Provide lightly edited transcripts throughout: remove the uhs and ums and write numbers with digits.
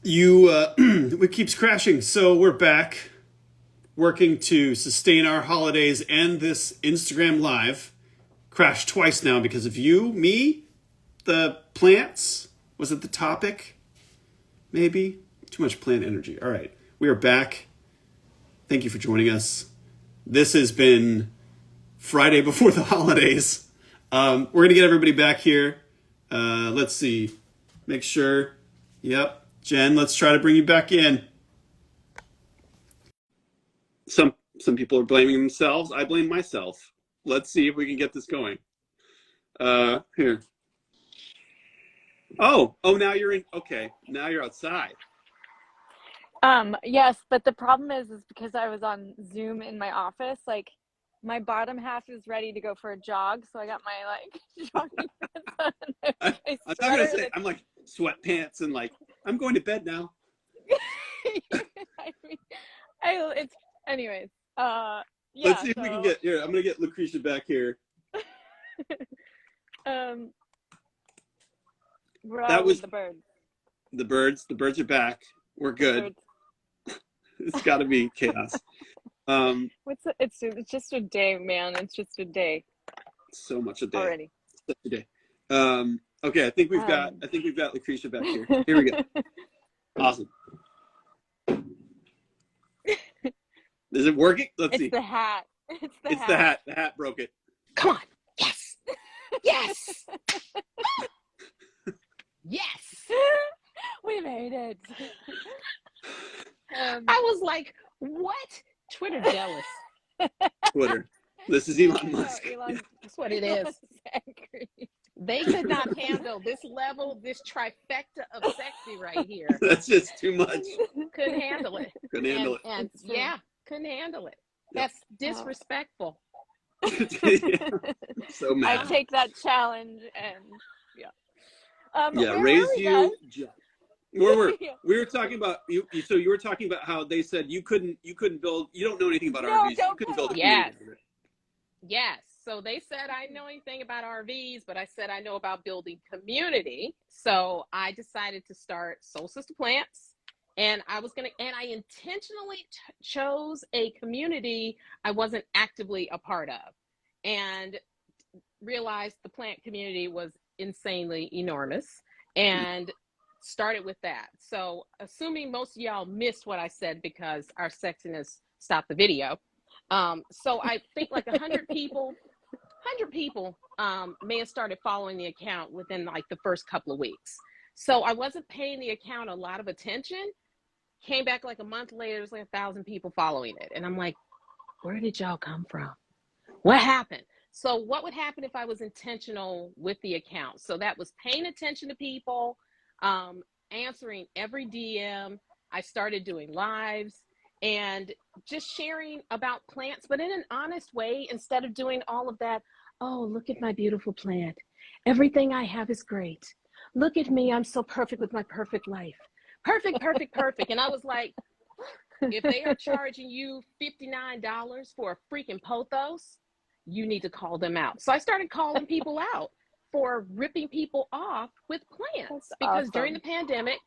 It keeps crashing. So we're back working to sustain our holidays and this Instagram live. Crashed twice now because of you, me, the plants. Was it the topic? Maybe? Too much plant energy. All right. We are back. Thank you for joining us. This has been Friday before the holidays. We're going to get everybody back here. Let's see. Make sure. Yep. Jen, let's try to bring you back in. Some people are blaming themselves. I blame myself. Let's see if we can get this going. Here. Oh, now you're in. Okay, now you're outside. Yes, but the problem is because I was on Zoom in my office, like my bottom half is ready to go for a jog, so I got my jogging pants on and my I'm not gonna sweater. say. I'm like sweatpants and like I'm going to bed now. I mean, it's anyways. Let's Yeah. see if we can So get here. I'm gonna get Lucrecia back here. um, we're That out with was the birds. the birds. The birds are back. We're The good. birds. It's got to be chaos. It's just a day, man. It's just a day So much a day. already. Such a day. Okay, I think we've got Lucretia back here. Here we go. Awesome. Is it working? Let's see. It's the hat. It's the hat. The hat broke it. Come on. Yes. Yes. Yes. We made it. I was like, what? Twitter jealous. Twitter. This is Elon Musk. That's what it is. They could not handle this level, this trifecta of sexy right here. That's just too much. Couldn't handle it. Couldn't handle it. And yeah, couldn't handle it. Yep. That's disrespectful. Yeah. So mad. I take that challenge and raise you. We were talking about you. So you were talking about how they said you couldn't build. You don't know anything about RVs. You couldn't build a yes. community. Yes. So they said I know anything about RVs, but I said I know about building community. So I decided to start Soul Sister Plants, and I intentionally chose a community I wasn't actively a part of, and realized the plant community was insanely enormous, and started with that. So assuming most of y'all missed what I said because our sexiness stopped the video. So I think like 100 people may have started following the account within like the first couple of weeks. So I wasn't paying the account a lot of attention. Came back like a month later, there's like 1,000 people following it. And I'm like, where did y'all come from? What happened? So what would happen if I was intentional with the account? So that was paying attention to people, answering every DM. I started doing lives and just sharing about plants, but in an honest way, instead of doing all of that. Oh, look at my beautiful plant. Everything I have is great. Look at me. I'm so perfect with my perfect life. Perfect, perfect, perfect. And I was like, if they are charging you $59 for a freaking pothos, you need to call them out. So I started calling people out for ripping people off with plants. That's because awesome. During the pandemic,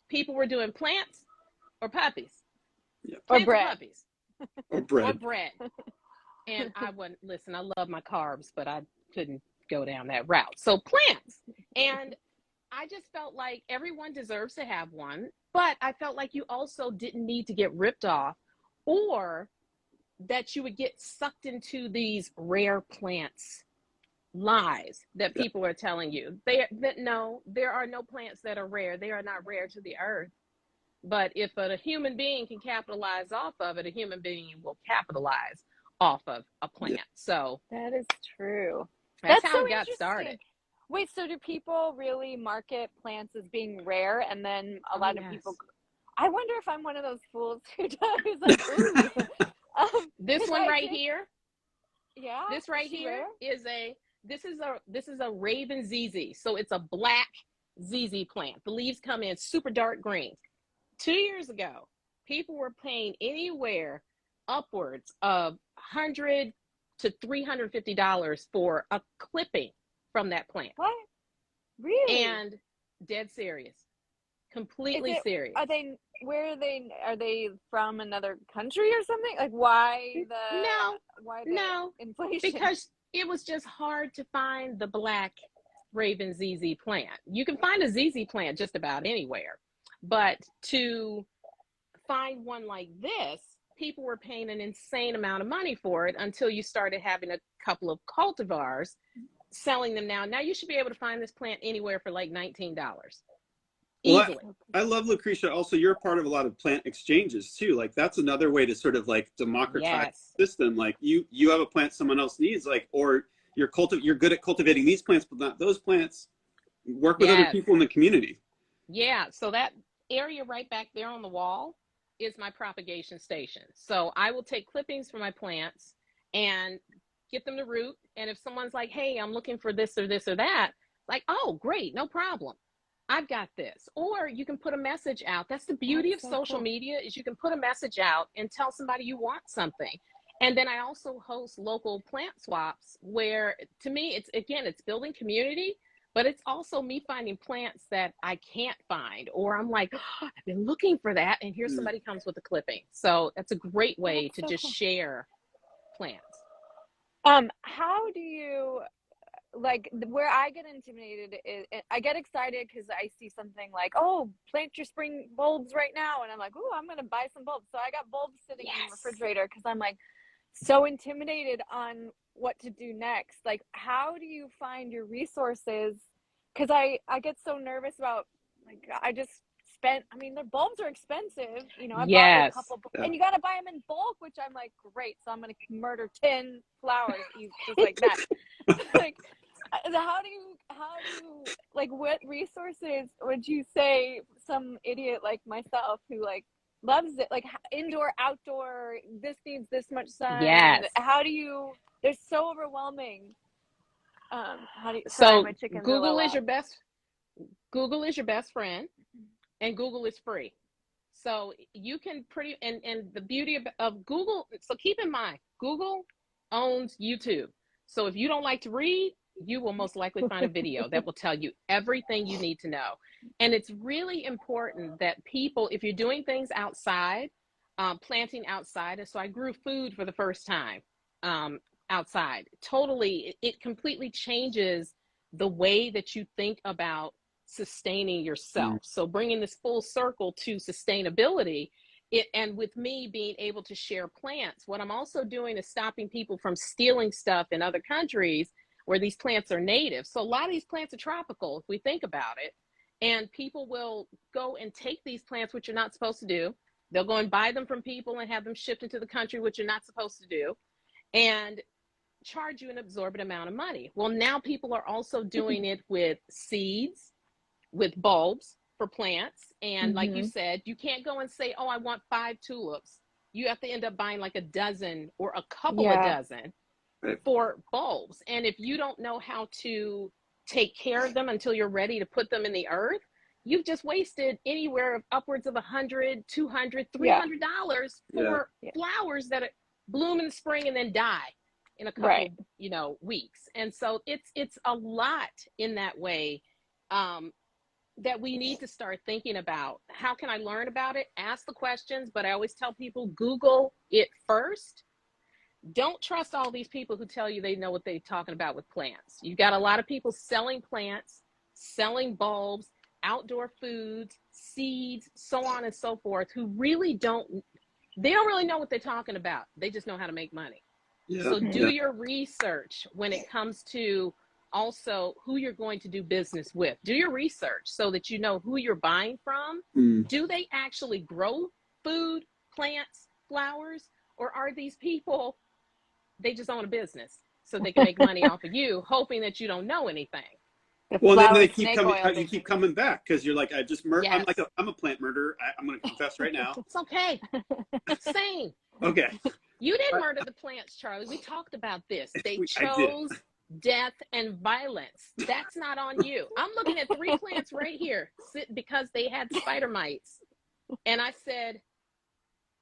people were doing plants or puppies. Yep. Plants or bread. or puppies. Or bread. Or bread. And I wouldn't listen. I love my carbs, but I couldn't go down that route. So plants. And I just felt like everyone deserves to have one, but I felt like you also didn't need to get ripped off, or that you would get sucked into these rare plants lies that people are telling you. No, there are no plants that are rare. They are not rare to the earth. But if a human being can capitalize off of it, a human being will capitalize off of a plant. Yeah. So that is true. That's how it got started. Wait, so do people really market plants as being rare, and then a lot of people? I wonder if I'm one of those fools who's like, ooh. This one right here. Yeah. This right here is a Raven ZZ. So it's a black ZZ plant. The leaves come in super dark green. 2 years ago, people were paying anywhere upwards of $100 to $350 for a clipping from that plant. What? Really? And dead serious. Completely serious. Where are they from another country or something? Like why No, inflation? because it was just hard to find the black Raven ZZ plant. You can find a ZZ plant just about anywhere, but to find one like this, people were paying an insane amount of money for it until you started having a couple of cultivars selling them now. Now you should be able to find this plant anywhere for like $19. Easily. Well, I love Lucretia. Also, you're a part of a lot of plant exchanges too. Like that's another way to sort of like democratize the system. Like you have a plant someone else needs, like, or you're good at cultivating these plants, but not those plants. Work with other people in the community. Yeah. So that area right back there on the wall is my propagation station. So I will take clippings from my plants and get them to root. And if someone's like, hey, I'm looking for this or this or that, like, oh, great, no problem. I've got this. Or you can put a message out. That's the beauty of social media, is you can put a message out and tell somebody you want something. And then I also host local plant swaps where, to me, it's building community, but it's also me finding plants that I can't find, or I'm like, oh, I've been looking for that, and here somebody comes with a clipping. So that's a great way to just share plants. How do you, like, where I get intimidated is I get excited because I see something like, oh, plant your spring bulbs right now, and I'm like, oh, I'm gonna buy some bulbs. So I got bulbs sitting in the refrigerator because I'm like so intimidated on what to do next. Like, how do you find your resources? Because I get so nervous about, like, the bulbs are expensive, I bought a couple, and you got to buy them in bulk, which I'm like, great, so I'm gonna murder 10 flowers just like that. Like, how do you like, what resources would you say some idiot like myself who like loves it, like indoor, outdoor, this needs this much sun? How do you, they're so overwhelming. How do you, so Google is your best friend, and Google is free. So you can and the beauty of Google, so keep in mind, Google owns YouTube. So if you don't like to read, you will most likely find a video that will tell you everything you need to know. And it's really important that people, if you're doing things outside, planting outside, and so I grew food for the first time outside. Totally, it completely changes the way that you think about sustaining yourself. So bringing this full circle to sustainability, and with me being able to share plants, what I'm also doing is stopping people from stealing stuff in other countries where these plants are native. So a lot of these plants are tropical, if we think about it, and people will go and take these plants, which you're not supposed to do. They'll go and buy them from people and have them shipped into the country, which you're not supposed to do, and charge you an exorbitant amount of money. Well, now people are also doing it with seeds, with bulbs for plants. And like you said, you can't go and say, oh, I want 5 tulips. You have to end up buying like a dozen or a couple of dozen for bulbs. And if you don't know how to take care of them until you're ready to put them in the earth, you've just wasted anywhere of upwards of $100, $200, $300 for flowers that bloom in the spring and then die in a couple weeks. And so it's a lot in that way that we need to start thinking about. How can I learn about it? Ask the questions, but I always tell people, Google it first. Don't trust all these people who tell you they know what they're talking about with plants. You've got a lot of people selling plants, selling bulbs, outdoor foods, seeds, so on and so forth, who really don't really know what they're talking about. They just know how to make money. So do your research when it comes to also who you're going to do business with. Do your research so that you know who you're buying from. Do they actually grow food, plants, flowers, or are these people, they just own a business so they can make money off of you, hoping that you don't know anything? Well, then they keep coming. You keep coming back because you're like, I just murdered. I'm a plant murderer. I'm going to confess right now. It's okay. Same. Okay. You didn't murder the plants, Charlie. We talked about this. They chose death and violence. That's not on you. I'm looking at 3 plants right here because they had spider mites. And I said,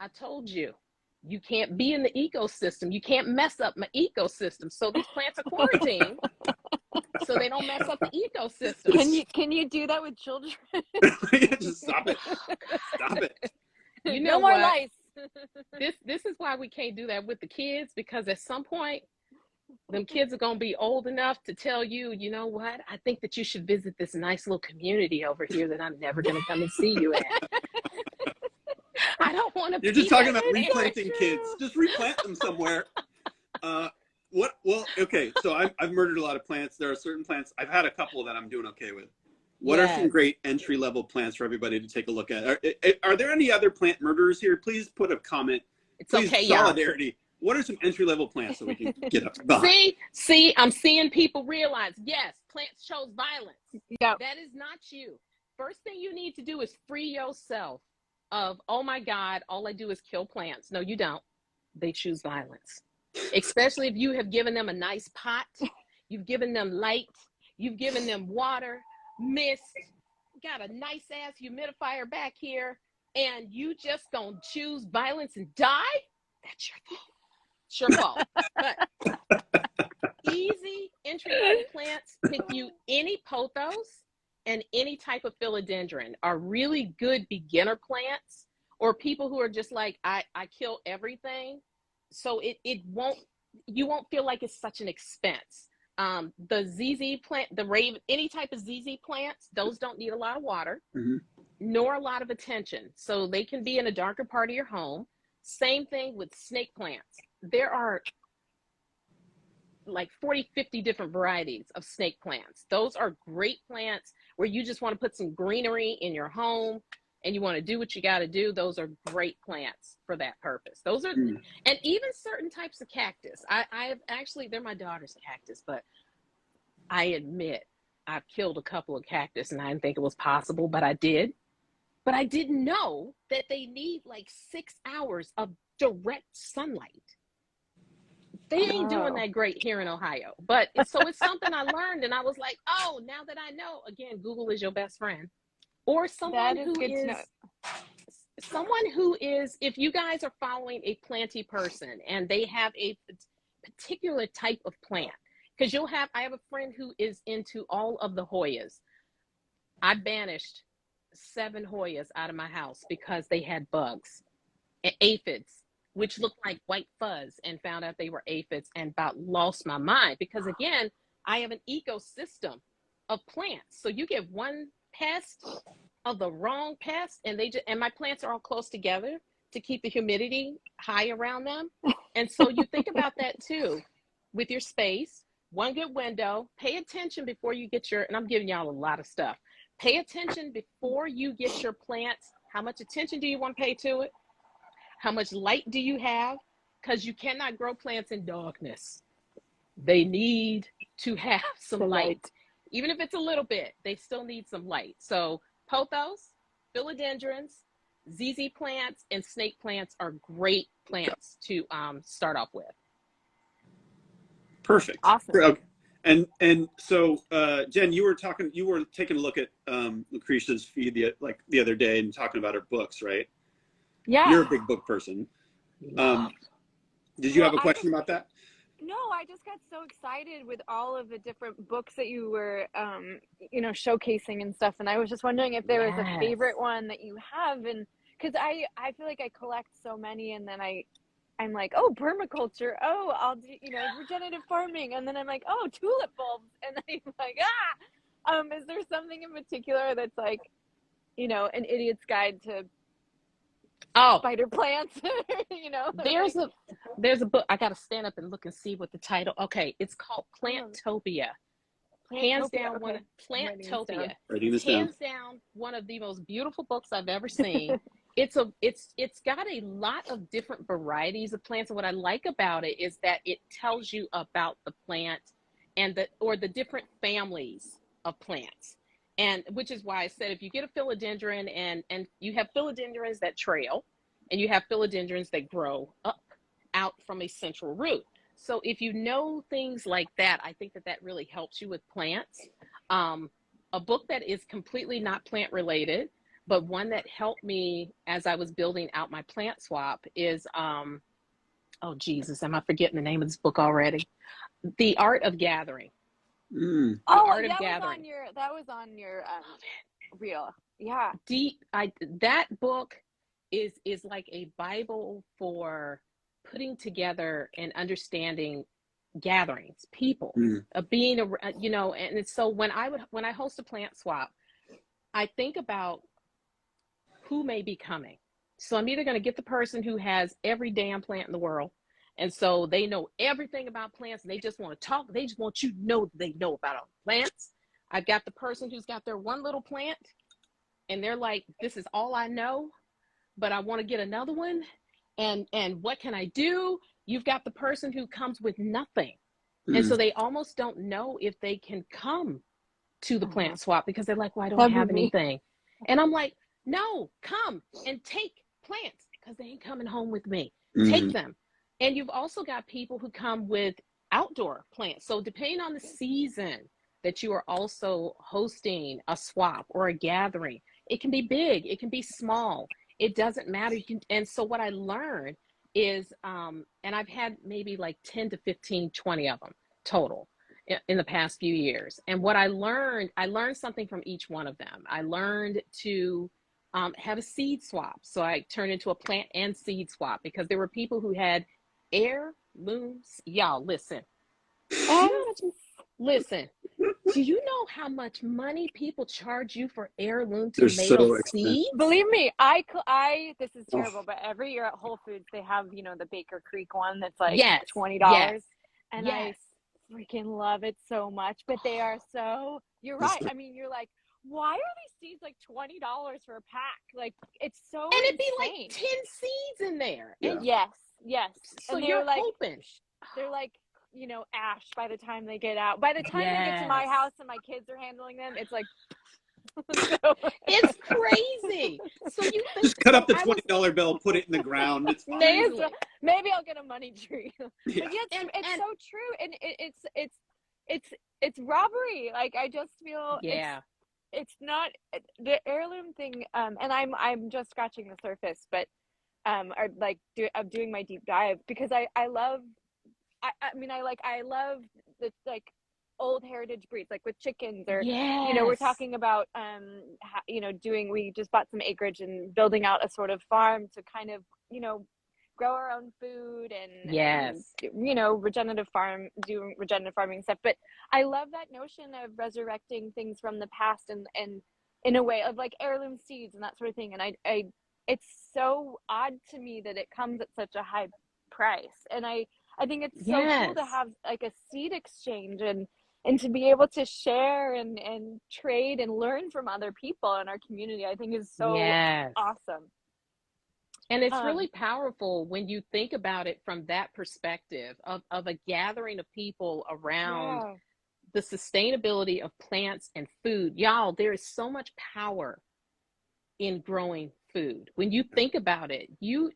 I told you, you can't be in the ecosystem. You can't mess up my ecosystem. So these plants are quarantined. so they don't mess up the ecosystem. Can you do that with children? Just stop it. Stop it. You know no more what? lice. This is why we can't do that with the kids, because at some point them kids are going to be old enough to tell you, you know what, I think that you should visit this nice little community over here that I'm never going to come and see you in. I don't want to. You're just talking about replanting kids. Just replant them somewhere. Okay, so I've murdered a lot of plants. There are certain plants, I've had a couple that I'm doing okay with. What are some great entry-level plants for everybody to take a look at? Are there any other plant murderers here? Please put a comment. It's Please, okay, solidarity. y'all. What are some entry-level plants so we can get up behind? See, I'm seeing people realize, yes, plants chose violence. Yeah. That is not you. First thing you need to do is free yourself of, oh my God, all I do is kill plants. No, you don't. They choose violence. Especially if you have given them a nice pot, you've given them light, you've given them water, mist, got a nice ass humidifier back here, and you just gonna choose violence and die? That's your fault. It's your fault. But easy entry-level plants, pick you any pothos and any type of philodendron are really good beginner plants, or people who are just like, I kill everything. So you won't feel like it's such an expense. The ZZ plant, the raven, any type of ZZ plants, those don't need a lot of water, nor a lot of attention. So they can be in a darker part of your home. Same thing with snake plants. There are like 40, 50 different varieties of snake plants. Those are great plants where you just want to put some greenery in your home and you want to do what you got to do. Those are great plants for that purpose. Those are, and even certain types of cactus. I have actually, they're my daughter's cactus, but I admit I've killed a couple of cactus and I didn't think it was possible, but I did. But I didn't know that they need like 6 hours of direct sunlight. They ain't doing that great here in Ohio, but it's something I learned, and I was like, oh, now that I know, again, Google is your best friend. Or someone who is, if you guys are following a planty person and they have a particular type of plant, because I have a friend who is into all of the Hoyas. I banished 7 Hoyas out of my house because they had bugs and aphids, which looked like white fuzz, and found out they were aphids and about lost my mind because, again, I have an ecosystem of plants. So you get one pest of the wrong pest and and my plants are all close together to keep the humidity high around them. And so you think about that too with your space. One good window, pay attention before you get and I'm giving y'all a lot of stuff. Pay attention before you get your plants. How much attention do you want to pay to it? How much light do you have? Because you cannot grow plants in darkness. They need to have some light. Even if it's a little bit, they still need some light. So pothos, philodendrons, ZZ plants, and snake plants are great plants to start off with. Perfect. Awesome. Okay. And so Jen, you were taking a look at Lucretia's feed the other day and talking about her books, right? Yeah. You're a big book person. Did you have a question about that? No, I just got so excited with all of the different books that you were, showcasing and stuff. And I was just wondering if there was a favorite one that you have. And because I feel like I collect so many, and then I'm like, oh, permaculture. Oh, I'll do, regenerative farming. And then I'm like, oh, tulip bulbs. And I'm like, is there something in particular that's like, an idiot's guide to spider plants? There's a book. I got to stand up and look and see what the title. Okay. It's called Plantopia. Hands down, Plantopia. Hands down, one of the most beautiful books I've ever seen. It's got a lot of different varieties of plants. And what I like about it is that it tells you about the plant and the different families of plants. And which is why I said, if you get a philodendron and you have philodendrons that trail and you have philodendrons that grow up out from a central root. So if you know things like that, I think that really helps you with plants. A book that is completely not plant related, but one that helped me as I was building out my plant swap is, oh Jesus, am I forgetting the name of this book already? The Art of Gathering. Mm. The Oh, Art of Gathering. that was on your reel. Yeah. That book is like a Bible for putting together and understanding gatherings, people, Mm. being a, you know, and it's so when I host a plant swap, I think about who may be coming. So I'm either going to get the person who has every damn plant in the world, and so they know everything about plants and they just want to talk. They just want you to know that they know about all the plants. I've got the person who's got their one little plant and they're like, this is all I know, but I want to get another one. And what can I do? You've got the person who comes with nothing. And Mm. so they almost don't know if they can come to the plant swap because they're like, well, I don't That'd be have me. anything. And I'm like, no, come and take plants because they ain't coming home with me. Take Mm. them. And you've also got people who come with outdoor plants. So depending on the season that you are also hosting a swap or a gathering, it can be big, it can be small. It doesn't matter. You can, and so what I learned is, and I've had maybe like 10 to 15, 20 of them total in the past few years. And what I learned something from each one of them. I learned to have a seed swap. So I turned into a plant and seed swap because there were people who had heirlooms. Y'all, listen. Listen. Do you know how much money people charge you for heirloom They're tomato so expensive. seeds? Believe me, this is terrible, but every year at Whole Foods they have, the Baker Creek one that's like Yes, $20, yes, and I yes. freaking love it so much. But they are so. You're right. I mean, you're like, why are these seeds like $20 for a pack? Like, it's so And it'd be like insane. 10 seeds in there. Yeah. And Yes, yes, so and you're hoping. they're like ash by the time they get out. By the time they get to my Yes. house and my kids are handling them, it's like. So. It's crazy. So you think Just cut so up the I was $20 bill, put it in the ground. It's fine. easily. Maybe I'll get a money tree. Yeah. But yeah, And it's so true, and it's robbery. Like, I just feel yeah. it's not the heirloom thing. And I'm just scratching the surface, but are like I'm doing my deep dive because I love. I mean, I love the like old heritage breeds, like with chickens, or we're Yes. talking about we just bought some acreage and building out a sort of farm to kind of grow our own food and Yes. regenerative farming stuff. But I love that notion of resurrecting things from the past and in a way of like heirloom seeds and that sort of thing. And I it's so odd to me that it comes at such a high price, and I think it's so cool to have like a seed exchange and to be able to share and trade and learn from other people in our community. I think is so awesome. And it's really powerful when you think about it from that perspective of a gathering of people around the sustainability of plants and food. Y'all, there is so much power in growing food. When you think about it, you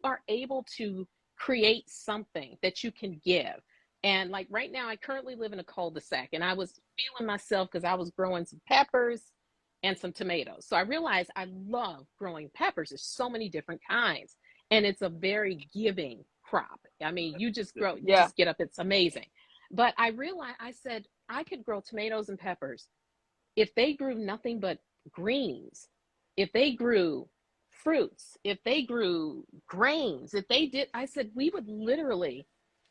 are able to create something that you can give. And like right now, I currently live in a cul-de-sac, and I was feeling myself because I was growing some peppers and some tomatoes. So I realized I love growing peppers. There's so many different kinds, and it's a very giving crop. I mean, you just grow, you just get up, it's amazing. But I realized, I said, I could grow tomatoes and peppers if they grew nothing but greens, if they grew fruits, if they grew grains, if they did, I said, we would literally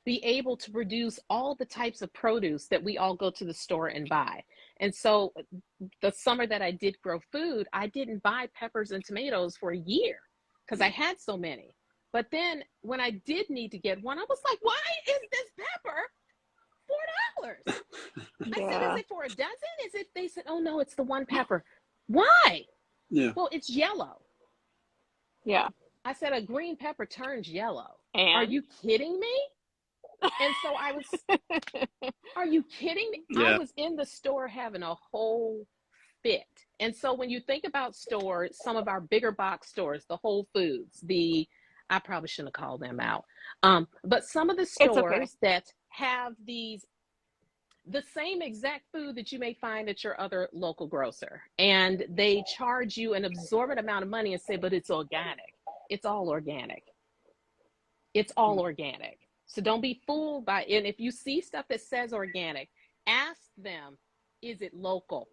be able to produce all the types of produce that we all go to the store and buy. And so the summer that I did grow food, I didn't buy peppers and tomatoes for a year because I had so many. But then when I did need to get one, I was like, why is this pepper $4? I said, is it for a dozen? Is it? They said, oh no, it's the one pepper. Why? Yeah. Well, it's yellow. Yeah. I said, a green pepper turns yellow. And? Are you kidding me? And so I was, are you kidding me? Yeah. I was in the store having a whole fit. And so when you think about stores, some of our bigger box stores, the Whole Foods, I probably shouldn't have called them out. But some of the stores that have the same exact food that you may find at your other local grocer, and they charge you an absorbent amount of money and say, but it's organic. It's all organic. It's all organic. So don't be fooled by it. And if you see stuff that says organic, ask them, is it local?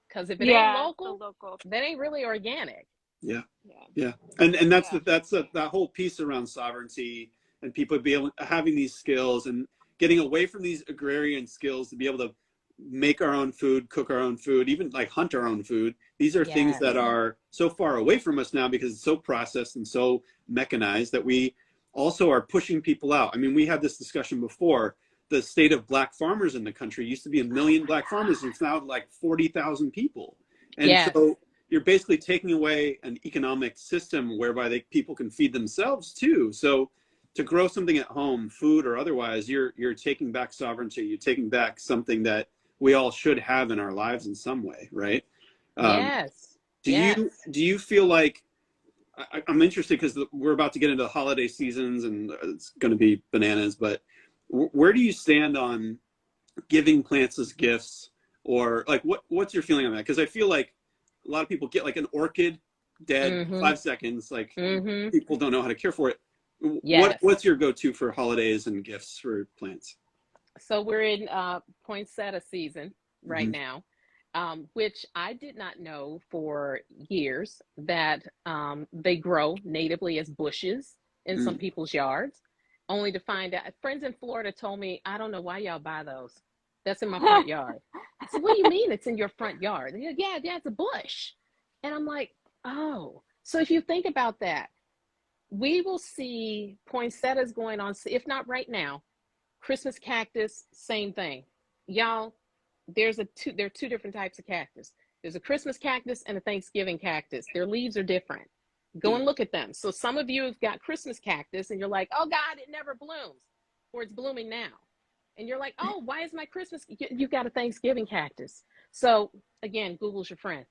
Because if it ain't Yeah, the local, local. that ain't really organic. Yeah. Yeah. Yeah. And that's Yeah. that whole piece around sovereignty and people be able having these skills and getting away from these agrarian skills to be able to make our own food, cook our own food, even like hunt our own food. These are things Yes. that are so far away from us now because it's so processed and so mechanized that we also are pushing people out. I mean, we had this discussion before. The state of black farmers in the country used to be 1 million black farmers, and it's now like 40,000 people. And Yes. so you're basically taking away an economic system whereby people can feed themselves too. So to grow something at home, food or otherwise, you're taking back sovereignty. You're taking back something that we all should have in our lives in some way, right? Yes. Do Yes. you feel like I'm interested because we're about to get into the holiday seasons and it's going to be bananas, but where do you stand on giving plants as gifts, or like what's your feeling on that? Because I feel like a lot of people get like an orchid dead Mm-hmm. 5 seconds, like Mm-hmm. people don't know how to care for it. Yes. What's your go-to for holidays and gifts for plants? So we're in poinsettia season right Mm-hmm. now, which I did not know for years that they grow natively as bushes in some people's yards, only to find out. Friends in Florida told me, I don't know why y'all buy those. That's in my front yard. I said, what do you mean it's in your front yard? They're like, yeah, it's a bush. And I'm like, oh. So if you think about that, we will see poinsettias going on, if not right now. Christmas cactus, same thing. Y'all, there are two different types of cactus. There's a Christmas cactus and a Thanksgiving cactus. Their leaves are different. Go and look at them. So some of you have got Christmas cactus and you're like, oh God, it never blooms. Or it's blooming now. And you're like, oh, why is my Christmas? You've got a Thanksgiving cactus. So again, Google's your friend.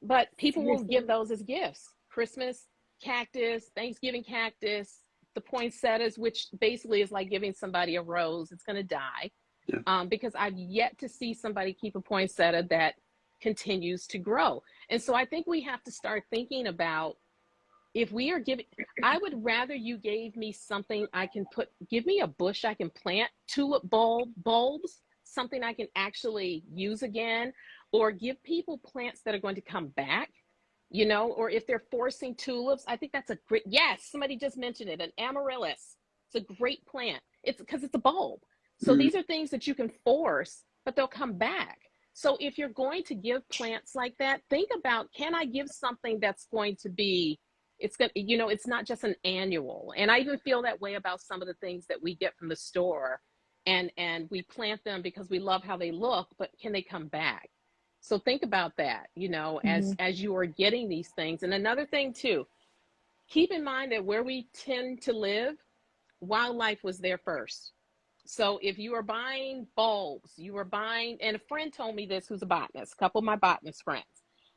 But people will give those as gifts. Christmas cactus, Thanksgiving cactus, the poinsettias, which basically is like giving somebody a rose. It's going to die. Yeah. Because I've yet to see somebody keep a poinsettia that continues to grow. And so I think we have to start thinking about, if we are giving, I would rather you gave me something I can give me a bush I can plant, tulip bulbs, something I can actually use again, or give people plants that are going to come back, or if they're forcing tulips. I think that's a great, yes, somebody just mentioned it, an amaryllis. It's a great plant. It's because it's a bulb. So these are things that you can force, but they'll come back. So if you're going to give plants like that, think about, can I give something that's going to be, it's not just an annual. And I even feel that way about some of the things that we get from the store, and we plant them because we love how they look, but can they come back? So think about that, as you are getting these things. And another thing too, keep in mind that where we tend to live, wildlife was there first. So if you are buying bulbs, and a friend told me this who's a botanist, a couple of my botanist friends.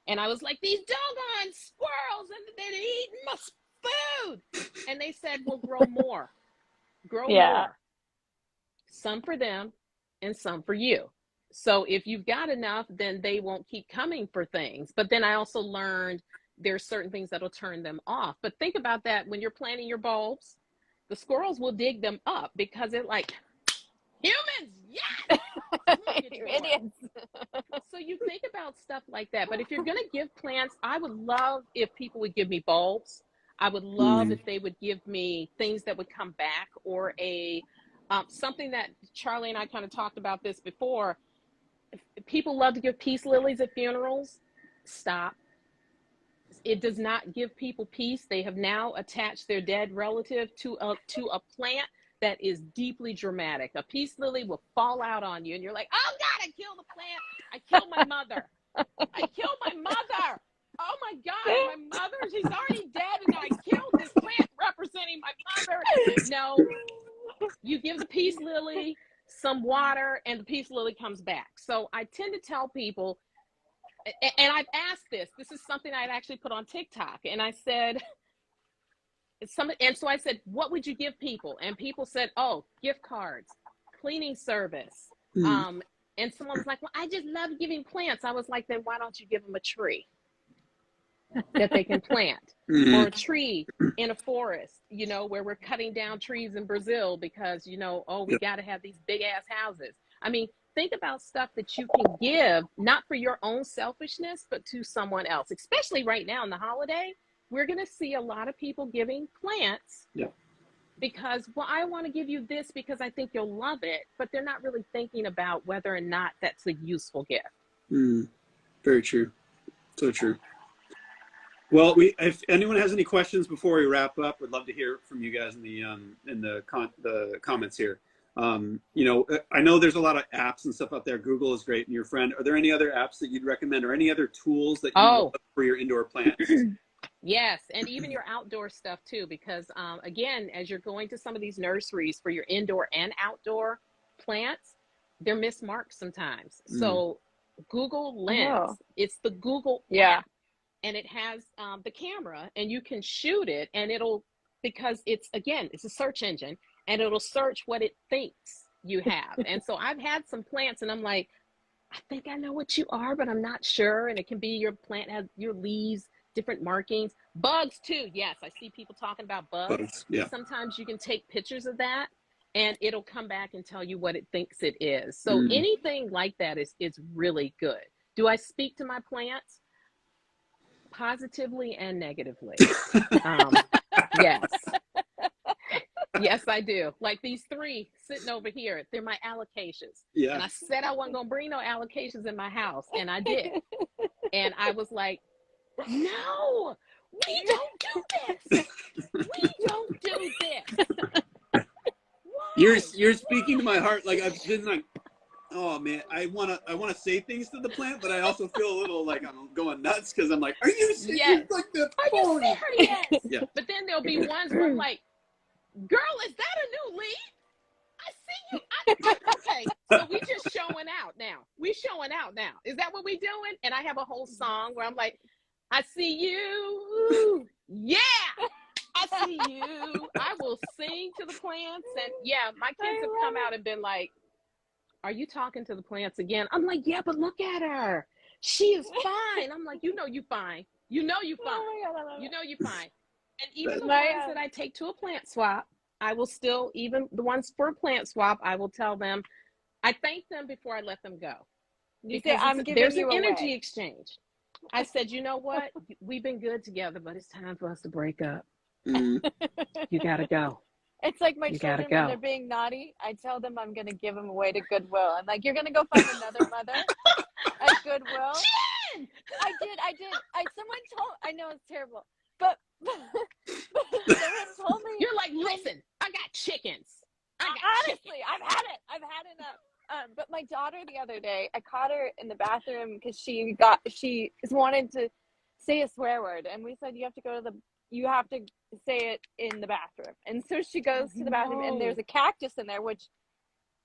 And I was like, these doggone squirrels, and they're eating my food. And they said, well, grow more. More. Some for them and some for you. So if you've got enough, then they won't keep coming for things. But then I also learned there's certain things that'll turn them off. But think about that when you're planting your bulbs, the squirrels will dig them up because they're like, humans, yes! Idiots. So you think about stuff like that. But if you're going to give plants, I would love if people would give me bulbs. I would love if they would give me things that would come back, or something that Charlie and I kind of talked about this before. People love to give peace lilies at funerals. Stop. It does not give people peace. They have now attached their dead relative to a plant that is deeply dramatic. A peace lily will fall out on you and you're like, oh God, I killed the plant. I killed my mother. I killed my mother. Oh my God, my mother, she's already dead, and I killed this plant representing my mother. No, you give the peace lily some water and the peace lily comes back. So I tend to tell people, and I've asked this is something I'd actually put on TikTok, and I said, so I said, what would you give people? And people said, oh, gift cards, cleaning service. And someone was like, well, I just love giving plants. I was like, then why don't you give them a tree that they can plant, or a tree in a forest, where we're cutting down trees in Brazil because, we got to have these big ass houses. I mean, think about stuff that you can give, not for your own selfishness, but to someone else. Especially right now in the holiday, we're going to see a lot of people giving plants. Yeah. Because, well, I want to give you this because I think you'll love it, but they're not really thinking about whether or not that's a useful gift. Very true. So true. Well, if anyone has any questions before we wrap up, we'd love to hear from you guys in the comments here. I know there's a lot of apps and stuff out there. Google is great and your friend. Are there any other apps that you'd recommend or any other tools that you love for your indoor plants? Yes, and even your outdoor stuff too, because again, as you're going to some of these nurseries for your indoor and outdoor plants, they're mismarked sometimes. So Google Lens, it's the Google app, and it has the camera, and you can shoot it, and because it's a search engine, and it'll search what it thinks you have. And so I've had some plants, and I'm like, I think I know what you are, but I'm not sure. And it can be your plant has your leaves, different markings, bugs too. Yes, I see people talking about bugs. Yeah. Sometimes you can take pictures of that and it'll come back and tell you what it thinks it is. So anything like that is really good. Do I speak to my plants? Positively and negatively. Yes. Yes, I do. Like these 3 sitting over here, they're my allocations. Yeah. And I said I wasn't going to bring no allocations in my house, and I did. And I was like, no, we don't do this. We don't do this. You're speaking to my heart. Like I've been like, oh man, I wanna say things to the plant, but I also feel a little like I'm going nuts because I'm like, are you serious? Yes. Like are you serious? Yeah. But then there'll be ones where I'm like, girl, is that a new leaf? I see you. Okay, so we just showing out now. We showing out now. Is that what we doing? And I have a whole song where I'm like, I see you. Yeah, I see you. I will sing to the plants. And yeah, my kids have come out and been like, are you talking to the plants again? I'm like, yeah, but look at her. She is fine. I'm like, you know you fine. You know you fine. You know you fine. And even the ones that I take to a plant swap, I will still, even the ones for a plant swap, I will tell them, I thank them before I let them go. Because there's an energy exchange. I said, you know what? We've been good together, but it's time for us to break up. You gotta go. It's like my children when they're being naughty. I tell them I'm gonna give them away to Goodwill. I'm like, you're gonna go find another mother at Goodwill. Jen! I did. Someone told. I know it's terrible, but someone told me. You're like, listen, I got chickens. Honestly, I've had it. I've had enough. But my daughter the other day, I caught her in the bathroom because she wanted to say a swear word, and we said you have to say it in the bathroom. And so she goes to the bathroom, and there's a cactus in there, which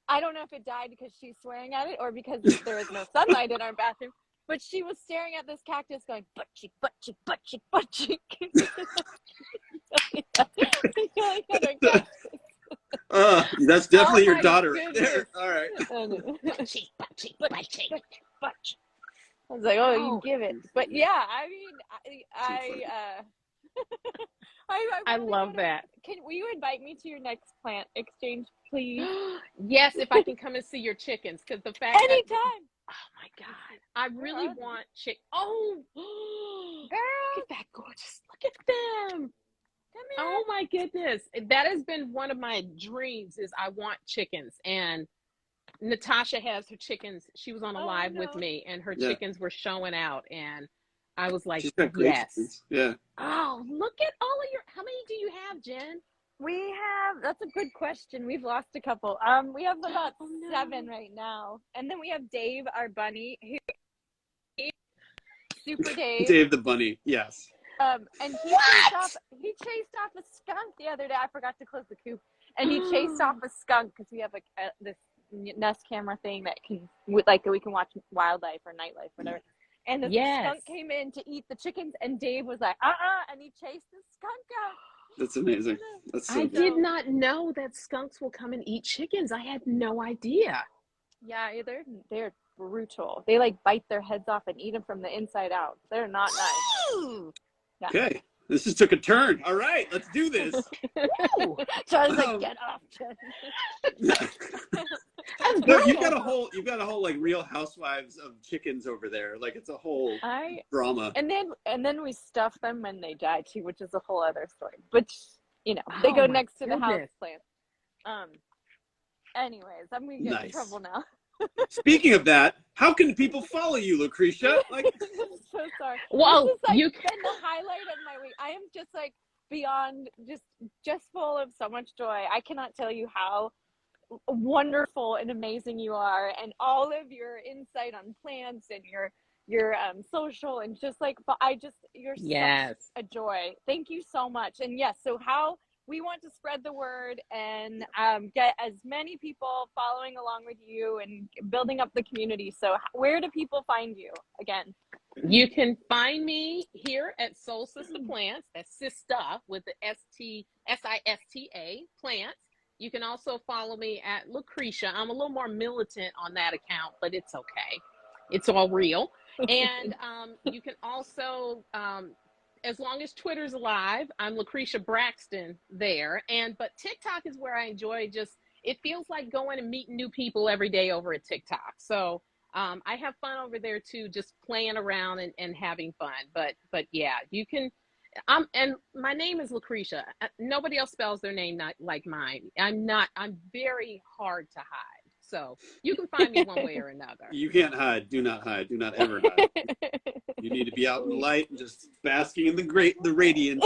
I don't know if it died because she's swearing at it or because there is no sunlight in our bathroom. But she was staring at this cactus, going butt cheek, butt cheek, butt cheek, butt cheek. That's definitely your daughter. There. All right. Butt cheek, butt cheek, butt cheek, butt cheek. I was like, you give it. But yeah, I mean, I love that. Will you invite me to your next plant exchange, please? Yes, if I can come and see your chickens, because the fact anytime. Oh my God, I really want Oh, girl, look at that gorgeous. Look at them. Oh my goodness, that has been one of my dreams. Is I want chickens, and Natasha has her chickens. She was on a live with me, and her chickens were showing out, and I was like, yes. Yeah. Oh, look at all of how many do you have, Jen? That's a good question. We've lost a couple. We have about 7 right now. And then we have Dave, our bunny, Super Dave. Dave the bunny, yes. And he chased off a skunk the other day. I forgot to close the coop. And he chased off a skunk because we have this Nest camera thing that we can watch wildlife or nightlife, whatever. And the skunk came in to eat the chickens, and Dave was like, and he chased the skunk out. That's amazing. That's so I did not know that skunks will come and eat chickens. I had no idea. Yeah, they're brutal. They bite their heads off and eat them from the inside out. They're not nice. Yeah. Okay. This just took a turn. All right, let's do this. So I was like, get off, Jen. No, you've got a whole like Real Housewives of chickens over there. Like it's a whole drama. And then we stuff them when they die too, which is a whole other story. But they go next to the house plant. Anyways, I'm gonna get in trouble now. Speaking of that, how can people follow you, Lucretia? Like, I'm so sorry. Well, this is like been the highlight of my week. I am just like beyond just full of so much joy. I cannot tell you how wonderful and amazing you are, and all of your insight on plants and your social, and just like, but you're such a joy. Thank you so much. And yes, so how we want to spread the word and get as many people following along with you and building up the community. So where do people find you again? You can find me here at Soul Sister Plants. That's Sista with the SISTA plants. You can also follow me at Lucretia. I'm a little more militant on that account, but it's okay. It's all real. And you can also, as long as Twitter's alive, I'm Lucrecer Braxton there. But TikTok is where I enjoy it feels like going and meeting new people every day over at TikTok. So I have fun over there too, just playing around and having fun. But yeah, you can, and my name is Lucretia. Nobody else spells their name not like mine. I'm very hard to hide. So you can find me one way or another. You can't hide. Do not hide. Do not ever hide. You need to be out in the light and just basking in the radiance.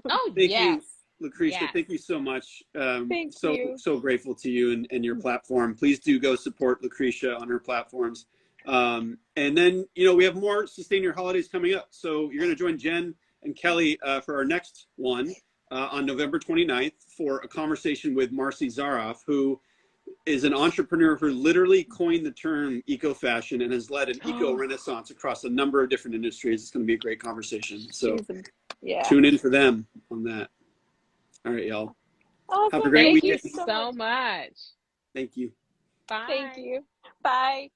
Oh, Thank you, Lucretia. Yes. Thank you so much. Thank you. So grateful to you and your platform. Please do go support Lucretia on her platforms. And then, we have more Sustain Your Holidays coming up. So you're going to join Jen and Kelly for our next one on November 29th for a conversation with Marcy Zaroff, who is an entrepreneur who literally coined the term eco-fashion and has led an eco-renaissance across a number of different industries. It's going to be a great conversation. So tune in for them on that. All right, y'all. Awesome. Have a great weekend. Thank you so much. Thank you. Bye. Thank you. Bye.